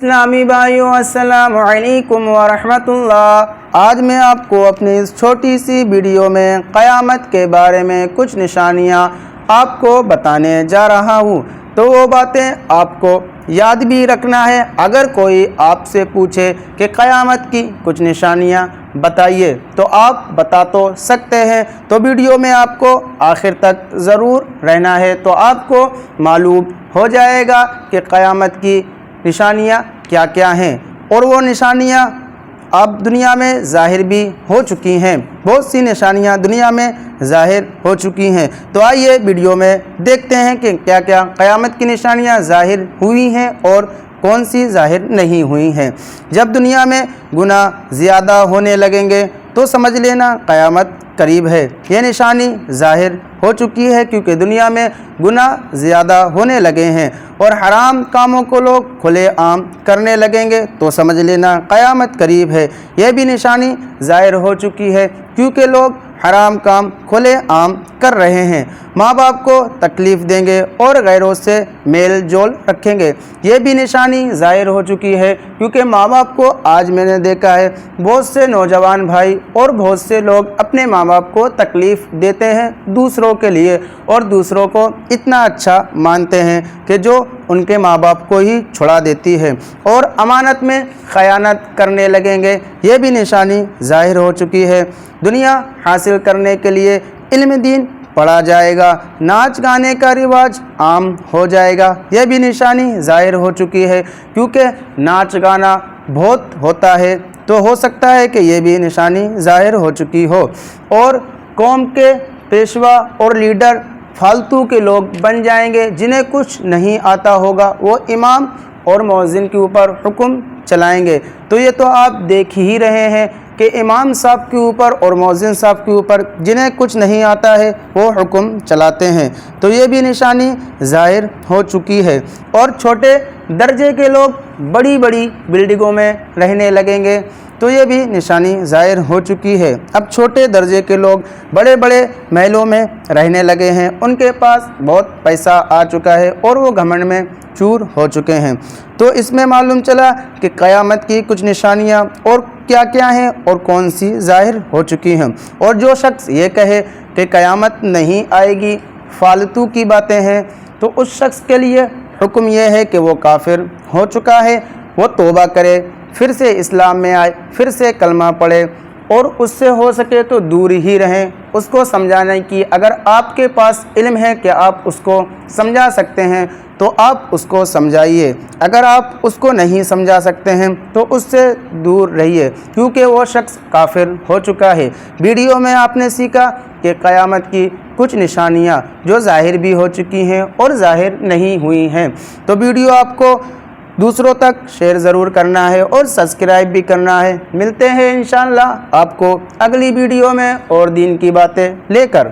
اسلامی بھائیوں السلام علیکم ورحمۃ اللہ۔ آج میں آپ کو اپنی اس چھوٹی سی ویڈیو میں قیامت کے بارے میں کچھ نشانیاں آپ کو بتانے جا رہا ہوں، تو وہ باتیں آپ کو یاد بھی رکھنا ہے۔ اگر کوئی آپ سے پوچھے کہ قیامت کی کچھ نشانیاں بتائیے تو آپ بتا تو سکتے ہیں، تو ویڈیو میں آپ کو آخر تک ضرور رہنا ہے، تو آپ کو معلوم ہو جائے گا کہ قیامت کی نشانیاں کیا کیا ہیں، اور وہ نشانیاں اب دنیا میں ظاہر بھی ہو چکی ہیں۔ بہت سی نشانیاں دنیا میں ظاہر ہو چکی ہیں، تو آئیے ویڈیو میں دیکھتے ہیں کہ کیا کیا قیامت کی نشانیاں ظاہر ہوئی ہیں اور کون سی ظاہر نہیں ہوئی ہیں۔ جب دنیا میں گناہ زیادہ ہونے لگیں گے تو سمجھ لینا قیامت قریب ہے۔ یہ نشانی ظاہر ہو چکی ہے کیونکہ دنیا میں گناہ زیادہ ہونے لگے ہیں اور حرام کاموں کو لوگ کھلے عام کرنے لگیں گے تو سمجھ لینا قیامت قریب ہے۔ یہ بھی نشانی ظاہر ہو چکی ہے کیونکہ لوگ حرام کام کھلے عام کر رہے ہیں، ماں باپ کو تکلیف دیں گے اور غیروں سے میل جول رکھیں گے۔ یہ بھی نشانی ظاہر ہو چکی ہے کیونکہ ماں باپ کو آج میں نے دیکھا ہے بہت سے نوجوان بھائی اور بہت سے لوگ اپنے ماں باپ کو تکلیف دیتے ہیں دوسروں کے لیے، اور دوسروں کو اتنا اچھا مانتے ہیں کہ جو ان کے ماں باپ کو ہی چھڑا دیتی ہے، اور امانت میں خیانت کرنے لگیں گے۔ یہ بھی نشانی ظاہر ہو چکی ہے۔ دنیا حاصل کرنے کے لیے علم دین پڑھا جائے گا، ناچ گانے کا رواج عام ہو جائے گا۔ یہ بھی نشانی ظاہر ہو چکی ہے کیونکہ ناچ گانا بہت ہوتا ہے، تو ہو سکتا ہے کہ یہ بھی نشانی ظاہر ہو چکی ہو، اور قوم کے پیشوا اور لیڈر فالتو کے لوگ بن جائیں گے جنہیں کچھ نہیں آتا ہوگا، وہ امام اور مؤذن کے اوپر حکم چلائیں گے۔ تو یہ تو آپ دیکھ ہی رہے ہیں کہ امام صاحب کے اوپر اور مؤذن صاحب کے اوپر جنہیں کچھ نہیں آتا ہے وہ حکم چلاتے ہیں، تو یہ بھی نشانی ظاہر ہو چکی ہے۔ اور چھوٹے درجے کے لوگ بڑی بڑی بلڈنگوں میں رہنے لگیں گے، تو یہ بھی نشانی ظاہر ہو چکی ہے۔ اب چھوٹے درجے کے لوگ بڑے بڑے محلوں میں رہنے لگے ہیں، ان کے پاس بہت پیسہ آ چکا ہے اور وہ گھمنڈ میں چور ہو چکے ہیں۔ تو اس میں معلوم چلا کہ قیامت کی کچھ نشانیاں اور کیا کیا ہیں اور کون سی ظاہر ہو چکی ہیں۔ اور جو شخص یہ کہے کہ قیامت نہیں آئے گی، فالتو کی باتیں ہیں، تو اس شخص کے لیے حکم یہ ہے کہ وہ کافر ہو چکا ہے، وہ توبہ کرے، پھر سے اسلام میں آئے، پھر سے کلمہ پڑھے، اور اس سے ہو سکے تو دور ہی رہیں۔ اس کو سمجھانے کی اگر آپ کے پاس علم ہے کہ آپ اس کو سمجھا سکتے ہیں تو آپ اس کو سمجھائیے، اگر آپ اس کو نہیں سمجھا سکتے ہیں تو اس سے دور رہیے کیونکہ وہ شخص کافر ہو چکا ہے۔ ویڈیو میں آپ نے سیکھا کہ قیامت کی کچھ نشانیاں جو ظاہر بھی ہو چکی ہیں اور ظاہر نہیں ہوئی ہیں، تو ویڈیو آپ کو دوسروں تک شیئر ضرور کرنا ہے اور سبسکرائب بھی کرنا ہے۔ ملتے ہیں انشاءاللہ آپ کو اگلی ویڈیو میں اور دین کی باتیں لے کر۔